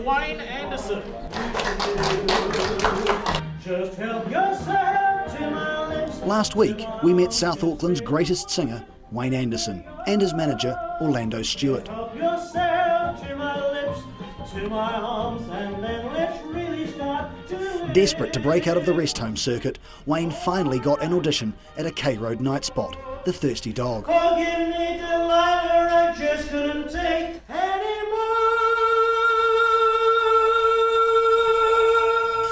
Mr. Wayne Anderson. Just help yourself to my lips. Last week, we met South Auckland's greatest singer, Wayne Anderson, and his manager, Orlando Stewart. Help yourself to my lips, to my arms, and then let's really start to... Desperate to break out of the rest home circuit, Wayne finally got an audition at a K Road night spot, the Thirsty Dog. Forgive me, Delilah, I just couldn't take anymore.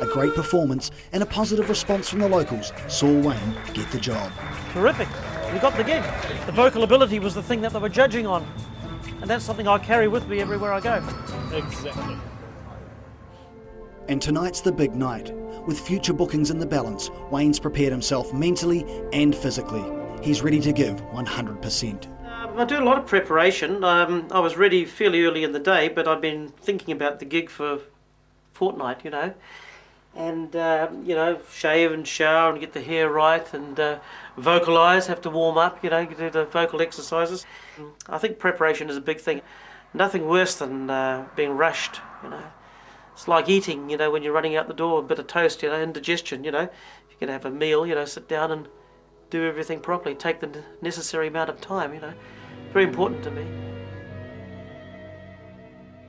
A great performance and a positive response from the locals saw Wayne get the job. Terrific. We got the gig. The vocal ability was the thing that they were judging on. And that's something I carry with me everywhere I go. Exactly. And tonight's the big night. With future bookings in the balance, Wayne's prepared himself mentally and physically. He's ready to give 100%. I do a lot of preparation. I was ready fairly early in the day, but I've been thinking about the gig for a fortnight, And, shave and shower and get the hair right and vocalise, have to warm up, do the vocal exercises. I think preparation is a big thing. Nothing worse than being rushed, It's like eating, when you're running out the door, a bit of toast, indigestion, If you're going to have a meal, sit down and do everything properly, take the necessary amount of time, Very important to me.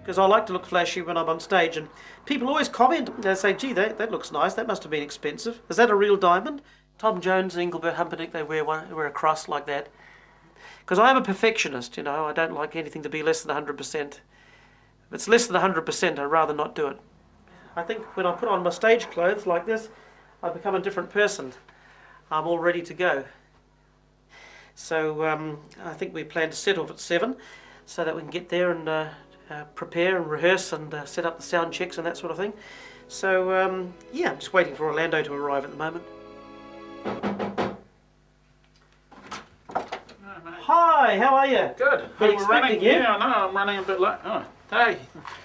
Because I like to look flashy when I'm on stage, and people always comment. They say, gee, that looks nice, that must have been expensive. Is that a real diamond? Tom Jones and Engelbert Humperdinck, they wear a cross like that. Because I am a perfectionist, I don't like anything to be less than 100%. If it's less than 100%, I'd rather not do it. I think when I put on my stage clothes like this, I become a different person. I'm all ready to go. So I think we plan to set off at 7 so that we can get there and prepare and rehearse and set up the sound checks and that sort of thing. So I'm just waiting for Orlando to arrive at the moment. Hi, how are you? Good. Been We're running. expecting you. Yeah, I know. I'm running a bit late. Oh, hey.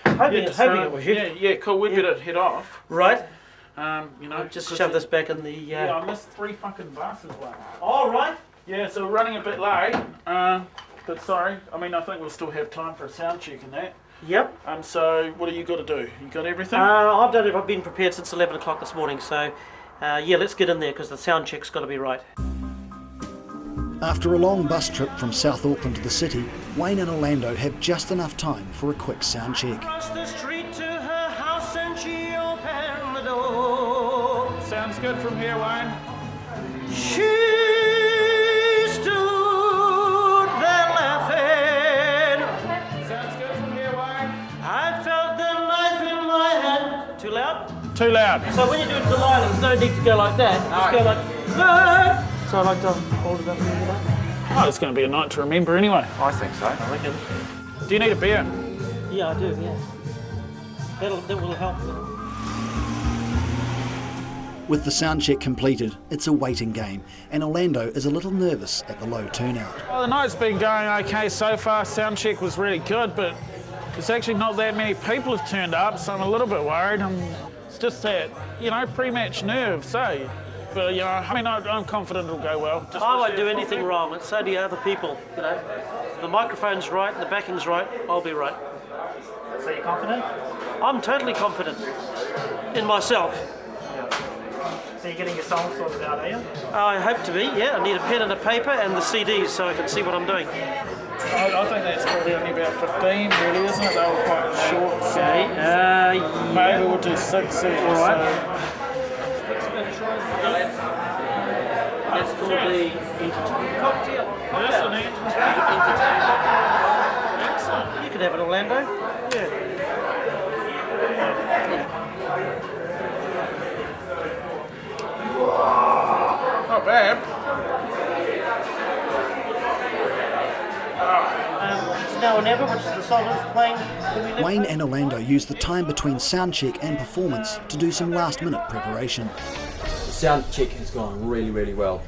Hoping it was you. Yeah, cool. We better head off. Right. Just 'cause shove this back in the... Yeah, I missed 3 fucking buses. All right. Yeah, so we're running a bit late. But sorry. I mean, I think we'll still have time for a sound check and that. Yep. So what do you got to do? You got everything? I've done it. I've been prepared since 11 o'clock this morning. So, let's get in there because the sound check's got to be right. After a long bus trip from South Auckland to the city, Wayne and Orlando have just enough time for a quick sound check. Across the street to her house and she opened the door. Sounds good from here, Wayne. She stood there laughing. Sounds good from here, Wayne. I felt the knife in my hand. Too loud? Too loud. So when you do it to Delilah, there's no need to go like that. Just go like... No. So I like to hold it up here, Oh, it's going to be a night to remember anyway. I think so. I reckon. Do you need a beer? Yeah, I do, yeah. That will help. With the sound check completed, it's a waiting game, and Orlando is a little nervous at the low turnout. Well, the night's been going okay so far. Sound check was really good, but it's actually not that many people have turned up, so I'm a little bit worried. It's just that, pre-match nerves, eh? But, I'm confident it'll go well. I won't do anything wrong. It's only other people, If the microphone's right and the backing's right, I'll be right. So you're confident? I'm totally confident in myself. So you're getting your song sorted out, are you? I hope to be, yeah. I need a pen and a paper and the CDs so I can see what I'm doing. I think that's probably only about 15, really, isn't it? They were quite short, so maybe we'll do 6 each. All right. That's called the entertainment cocktail. That's an entertainment. You can have it, Orlando. Yeah. Not bad. It's Now or Never, which is the song that's playing when we live. Wayne and Orlando use the time between sound check and performance to do some last-minute preparation. The sound check has gone really, really well.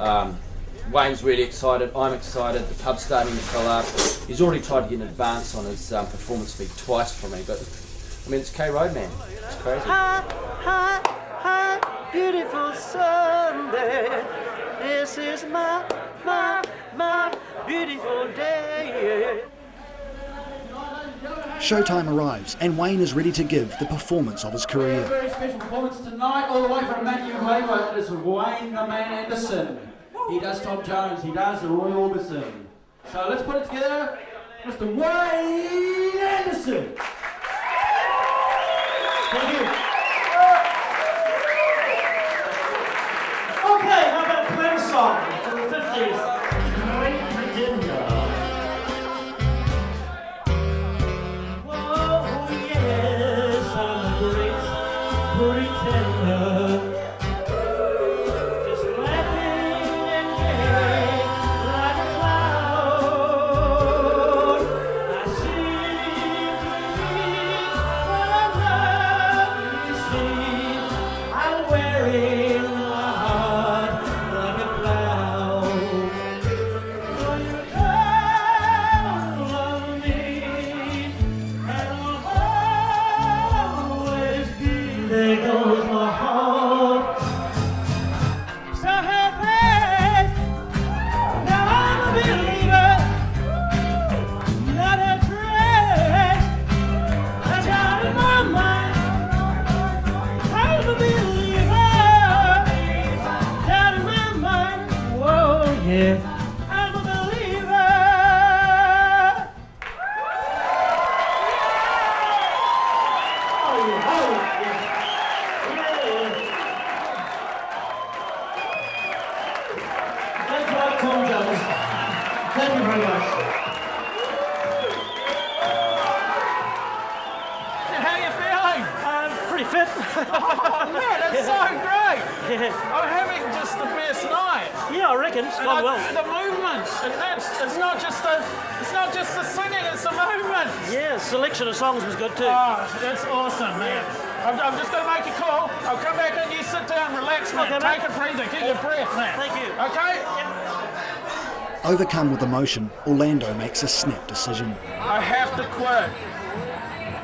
Wayne's really excited, I'm excited, the pub's starting to fill up. He's already tried to get an advance on his performance fee twice for me, but it's K Road, man. It's crazy. Hot, hot, hot, beautiful Sunday. This is my beautiful day. Showtime arrives and Wayne is ready to give the performance of his career. Very special performance tonight, all the way from Matthew Hayward. It is Wayne the Man Anderson. He does Tom Jones, he does Roy Orbison. So let's put it together, Mr. Wayne Anderson. Thank you. Okay, how about a Clem song from the 50s? Great Virginia. Whoa, yes, I'm a great pretender. Just laughing and gay like a cloud. I seem to be what I love, you see. I'm wearing my heart like a cloud. For you don't love me, and will always be. There goes my heart. So happy. Now I'm a believer. Not a dress. That's out of my mind. I'm a believer. Out of my mind. Whoa, yeah. I'm a believer. Oh, yeah. Oh, yeah. Thank you, Tom Jones. Thank you very much. How you feeling? Pretty fit. Oh man, that's so great! Yeah. I'm having just the best night. Yeah, I reckon. It's gone well. The movements, and it's not just the singing, it's the movements. Yeah, selection of songs was good too. Oh, that's awesome, man. I'm just going to make a call. I'll come back and you sit down, relax, man. Okay, Take mate. a breather, get your breath, man. Thank you. Okay? Overcome with emotion, Orlando makes a snap decision. I have to quit.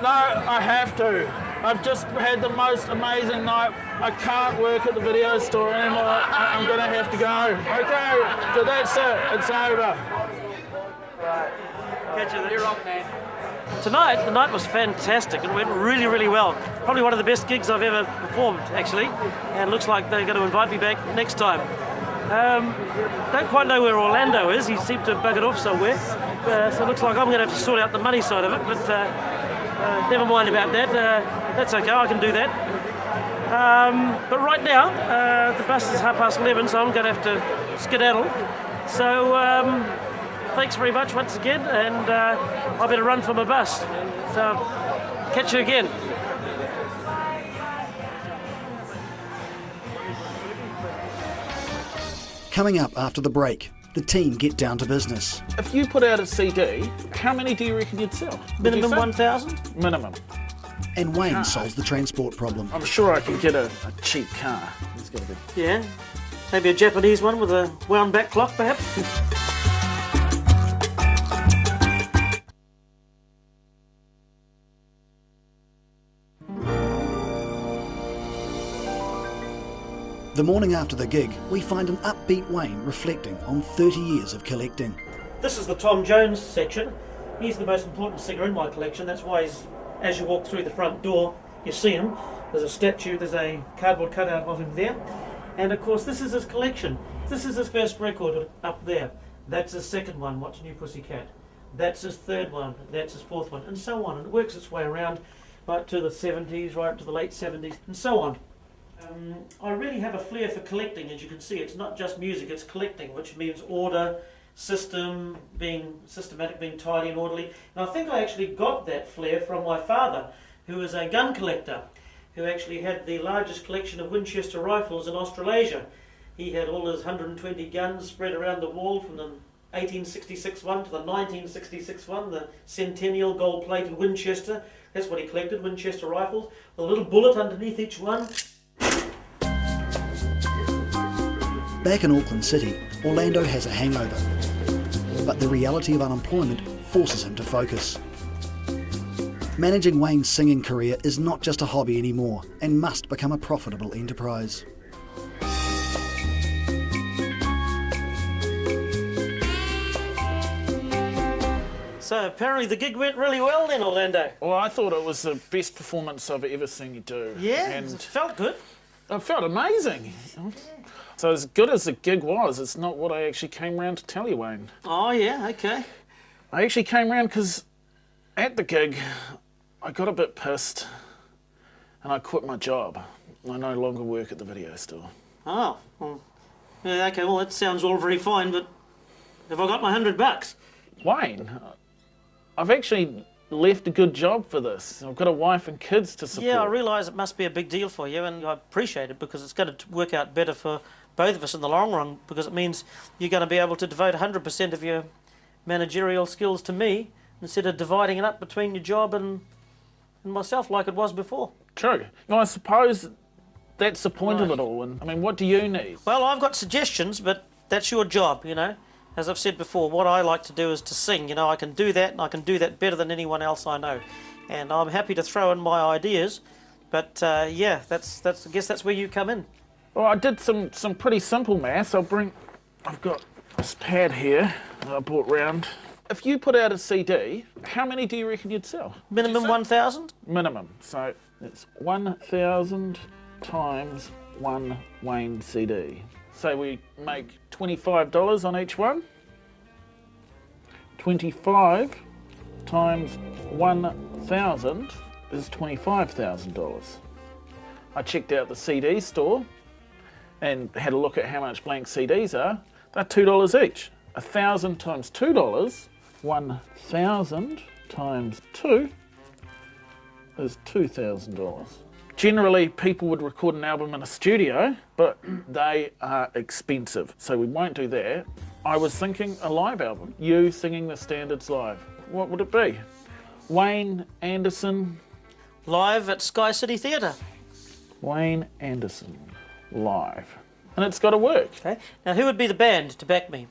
No, I have to. I've just had the most amazing night. I can't work at the video store anymore. I'm going to have to go. Okay, so that's it. It's over. Catch you there. Tonight, the night was fantastic. It went really, really well. Probably one of the best gigs I've ever performed, actually. And it looks like they're going to invite me back next time. Don't quite know where Orlando is. He seemed to have buggered off somewhere. So it looks like I'm going to have to sort out the money side of it. But never mind about that. That's okay. I can do that. But right now, the bus is 11:30, so I'm going to have to skedaddle. So thanks very much once again, and I better run for my bus. So catch you again. Coming up after the break, the team get down to business. If you put out a CD, how many do you reckon you'd sell? Would you Minimum say? 1,000? Minimum. And Wayne solves the transport problem. I'm sure I can get a cheap car. It's got to be. Yeah. Maybe a Japanese one with a wound back clock, perhaps? The morning after the gig, we find an upbeat Wayne reflecting on 30 years of collecting. This is the Tom Jones section. He's the most important singer in my collection. That's why as you walk through the front door, you see him. There's a statue, there's a cardboard cutout of him there. And of course, this is his collection. This is his first record up there. That's his second one, What's New Pussycat. That's his third one, that's his fourth one, and so on. And it works its way around right to the 70s, right up to the late 70s, and so on. I really have a flair for collecting, as you can see. It's not just music, it's collecting, which means order, system, being systematic, being tidy and orderly. And I think I actually got that flair from my father, who was a gun collector, who actually had the largest collection of Winchester rifles in Australasia. He had all his 120 guns spread around the wall, from the 1866 one to the 1966 one, the Centennial gold-plated Winchester. That's what he collected, Winchester rifles, with a little bullet underneath each one. Back in Auckland City, Orlando has a hangover. But the reality of unemployment forces him to focus. Managing Wayne's singing career is not just a hobby anymore and must become a profitable enterprise. So apparently the gig went really well then, Orlando. Well, I thought it was the best performance I've ever seen you do. Yeah, And it felt good. it felt amazing. So as good as the gig was, it's not what I actually came round to tell you, Wayne. Oh, yeah, okay. I actually came round because at the gig, I got a bit pissed and I quit my job. I no longer work at the video store. Oh, well, yeah, okay, well, that sounds all very fine, but have I got my $100? Wayne, I've actually left a good job for this. I've got a wife and kids to support. Yeah, I realise it must be a big deal for you, and I appreciate it because it's going to work out better for both of us in the long run, because it means you're going to be able to devote 100% of your managerial skills to me instead of dividing it up between your job and myself like it was before. True. Well, I suppose that's the point of it all. And I mean, what do you need? Well, I've got suggestions, but that's your job, you know. As I've said before, what I like to do is to sing. You know, I can do that, and I can do that better than anyone else I know. And I'm happy to throw in my ideas, but yeah, that's I guess that's where you come in. Well, I did some pretty simple maths. I've got this pad here that I brought round. If you put out a CD, how many do you reckon you'd sell? Minimum 1,000? Minimum. So it's 1,000 times one Wayne CD. So we make $25 on each one. 25 times 1,000 is $25,000. I checked out the CD store and had a look at how much blank CDs are. They're $2 each. 1,000 times $2, 1,000 times 2 is $2,000. Generally, people would record an album in a studio, but they are expensive, so we won't do that. I was thinking a live album, you singing the standards live. What would it be? Wayne Anderson. Live at Sky City Theatre. Wayne Anderson live. And it's got to work. Okay. Now, who would be the band to back me?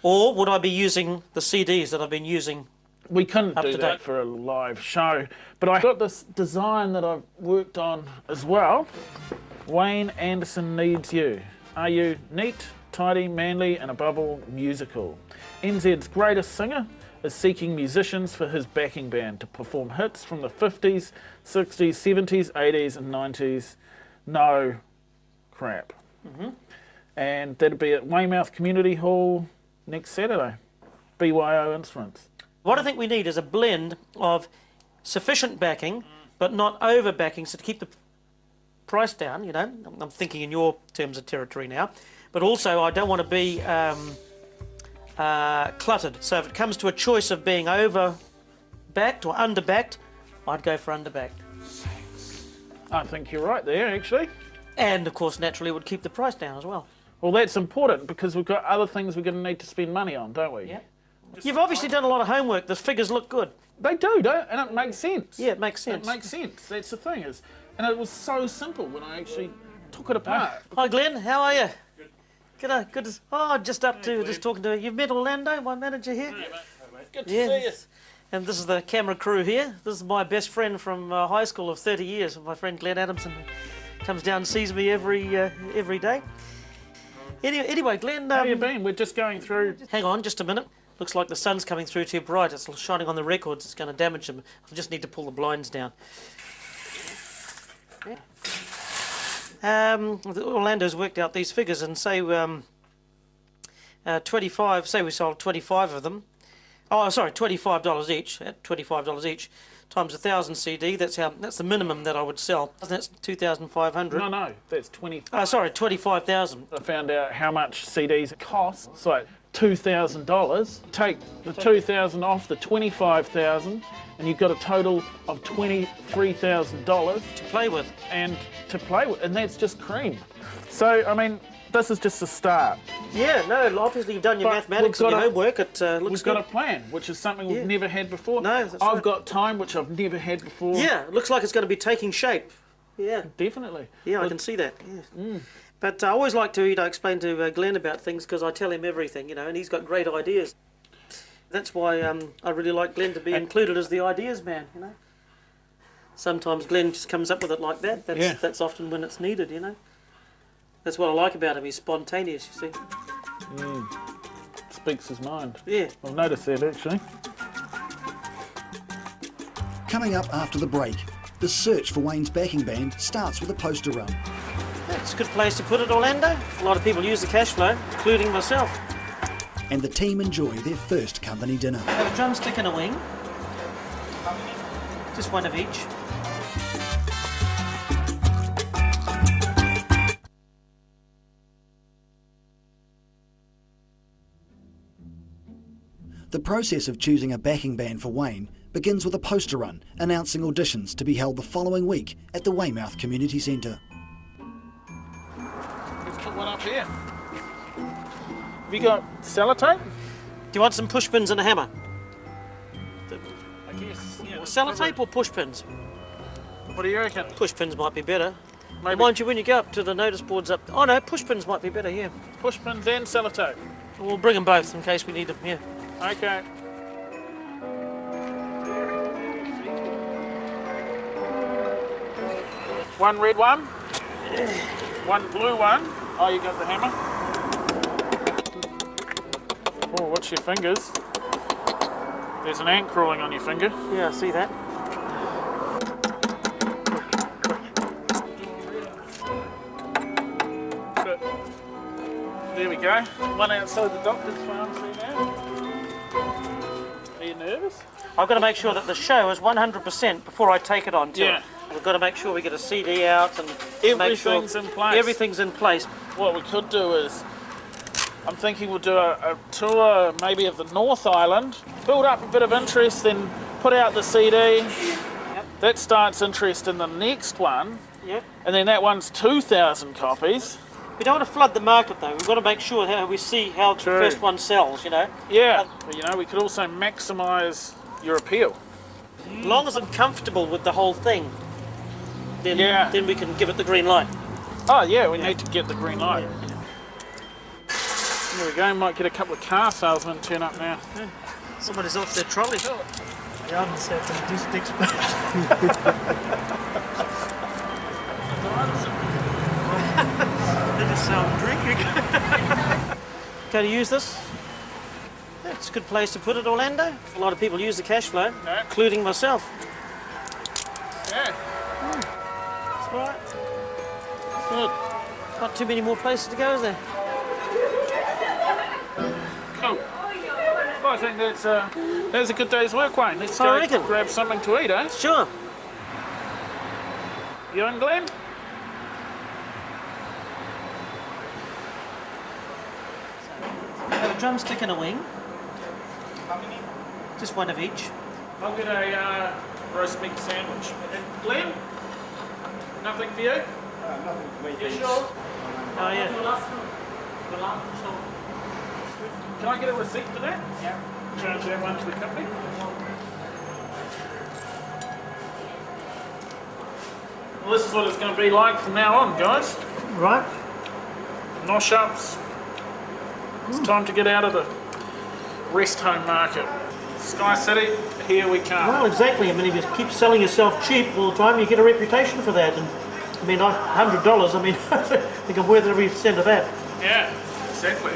Or would I be using the CDs that I've been using? We couldn't Up do to that date. for a live show, but I got this design that I've worked on as well. Wayne Anderson needs you. Are you neat, tidy, manly, and above all, musical? NZ's greatest singer is seeking musicians for his backing band to perform hits from the 50s, 60s, 70s, 80s, and 90s. No crap. And that'll be at Weymouth Community Hall next Saturday. BYO Instruments. What I think we need is a blend of sufficient backing, but not over backing, so to keep the price down, you know. I'm thinking in your terms of territory now. But also, I don't want to be cluttered. So if it comes to a choice of being over-backed or under-backed, I'd go for under-backed. I think you're right there, actually. And, of course, naturally, it would keep the price down as well. Well, that's important because we've got other things we're going to need to spend money on, don't we? Yeah. You've obviously done a lot of homework. The figures look good. They do, don't? And it makes sense. Yeah, it makes sense. It makes sense. That's the thing is, and it was so simple when I actually took it apart. Hi, Glenn. How are you? Good. Good. Just up to just talking to you. You've met Orlando, my manager here. Good to see you. And this is the camera crew here. This is my best friend from high school of 30 years, my friend Glenn Adamson. Comes down and sees me every day. Anyway, Glenn. How you been? We're just going through. Hang on, just a minute. Looks like the sun's coming through too bright. It's shining on the records. It's going to damage them. I just need to pull the blinds down. Orlando's worked out these figures, and say 25. Say we sold 25 of them. Oh, sorry, $25 each. At $25 each, times 1,000 CD. That's the minimum that I would sell. That's 2,500. No, that's 20. Sorry, 25,000. I found out how much CDs cost. So $2,000. Take the 2,000 off the 25,000, and you've got a total of $23,000 To play with. and that's just cream. So I mean, this is just a start. Yeah, no, obviously you've done your But mathematics we've and got your homework. It looks We've good. got a plan, which is something we've Yeah. never had before. No, that's I've right. got time, which I've never had before. Yeah, it looks like it's going to be taking shape. Yeah, Definitely. yeah, I can see that. Yeah. But I always like to, explain to Glenn about things because I tell him everything, and he's got great ideas. That's why I really like Glenn to be included as the ideas man, Sometimes Glenn just comes up with it like that. That's often when it's needed, That's what I like about him. He's spontaneous, you see. Speaks his mind. Yeah. I've noticed that actually. Coming up after the break, the search for Wayne's backing band starts with a poster run. It's a good place to put it, Orlando. A lot of people use the cash flow, including myself. And the team enjoy their first company dinner. Have a drumstick and a wing. Just one of each. The process of choosing a backing band for Wayne begins with a poster run announcing auditions to be held the following week at the Weymouth Community Centre. Let's put one up here. Have you got sellotape? Do you want some push pins and a hammer? I guess. Yeah. Sellotape or push pins? What do you reckon? Push pins might be better. Maybe Mind you, when you go up to the notice boards up... Oh no, push pins might be better, yeah. push pins and sellotape. We'll bring them both in case we need them, yeah. Okay. One red one. One blue one. Oh, you got the hammer? Oh, watch your fingers. There's an ant crawling on your finger. Yeah, I see that. But there we go. One outside the doctor's pharmacy now. Are you nervous? I've got to make sure that the show is 100% before I take it on, too. Yeah. We've got to make sure we get a CD out and make sure Everything's in place. everything's in place. What we could do is, I'm thinking we'll do a tour maybe of the North Island, build up a bit of interest, then put out the CD. Yep. That starts interest in the next one, Yep. and then that one's 2,000 copies. We don't want to flood the market, though. We've got to make sure how we see how True. the first one sells, you know. Yeah, but you know, we could also maximise your appeal. As long as I'm comfortable with the whole thing, then, Yeah. then we can give it the green light. Oh yeah, we need to get the green light. There we go, might get a couple of car salesmen turn up now. Somebody's off their trolley. Ja, men ser på en dyst expert. They just sell drinking. Can you use this? Yeah, it's a good place to put it, Orlando. A lot of people use the cash flow, Yeah. including myself. Yeah, That's right. good. Not too many more places to go, is there? Cool. Well, I think that's a good day's work, Wayne. Let's I go reckon. grab something to eat, eh? Sure. You and Glenn? Have a drumstick and a wing. Just one of each. I'll get a roast meat sandwich. And Glenn? Nothing for you? Nothing for me. You sure? Oh, yeah. Can I get a receipt for that? Yeah. Charge that one to the company. Well, this is what it's going to be like from now on, guys. Right. Nosh ups. It's time to get out of the rest home market. Sky City, here we come. Well, exactly. I mean, if you keep selling yourself cheap all the time, you get a reputation for that. And I mean, $100. I mean, I think I'm worth every cent of that. Yeah, exactly.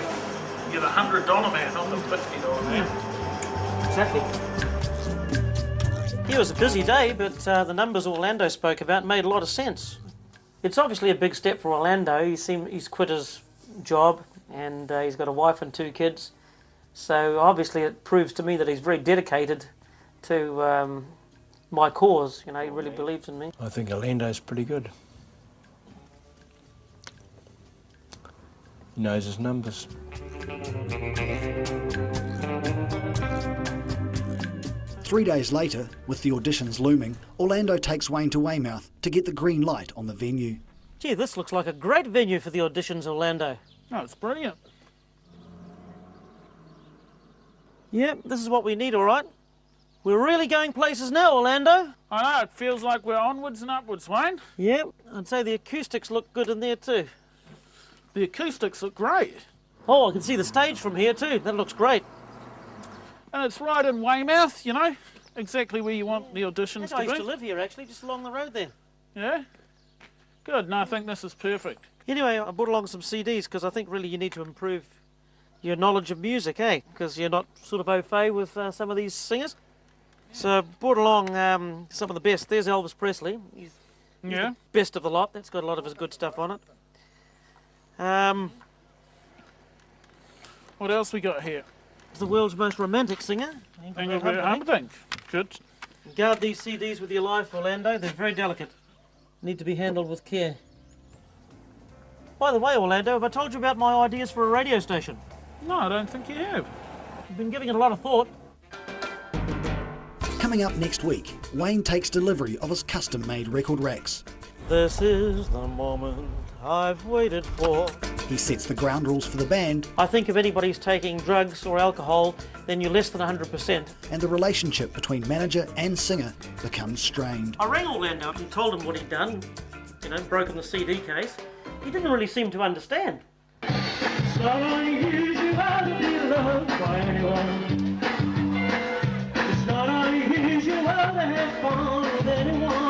You're the $100 man, not the $50 man. Exactly. It was a busy day, but the numbers Orlando spoke about made a lot of sense. It's obviously a big step for Orlando. He's quit his job and he's got a wife and 2 kids. So obviously it proves to me that he's very dedicated to my cause. You know, he really believes in me. I think Orlando's pretty good. He knows his numbers. Three days later, with the auditions looming, Orlando takes Wayne to Weymouth to get the green light on the venue. Gee, this looks like a great venue for the auditions, Orlando. Oh, it's brilliant. Yep, this is what we need, all right? We're really going places now, Orlando. I know, it feels like we're onwards and upwards, Wayne. Yep, I'd say the acoustics look good in there too. The acoustics look great. Oh, I can see the stage from here too. That looks great. And it's right in Weymouth, you know, exactly where you want the auditions I to used be. to live here actually, just along the road there. Yeah? Good, no, I think this is perfect. Anyway, I brought along some CDs because I think really you need to improve your knowledge of music, eh? Because you're not sort of au fait with some of these singers. So brought along some of the best. There's Elvis Presley. He's Yeah. the best of the lot. That's got a lot of his good stuff on it. What else we got here? The world's most romantic singer. Ingrid Humperdinck. Good. Guard these CDs with your life, Orlando. They're very delicate. Need to be handled with care. By the way, Orlando, have I told you about my ideas for a radio station? No, I don't think you have. I've been giving it a lot of thought. Coming up next week, Wayne takes delivery of his custom-made record racks. This is the moment I've waited for. He sets the ground rules for the band, I think if anybody's taking drugs or alcohol, then you're less than 100%. and the relationship between manager and singer becomes strained. I rang Orlando up and told him what he'd done, broken the CD case. He didn't really seem to understand. It's not unusual to be loved by anyone. It's not unusual to have fun with anyone.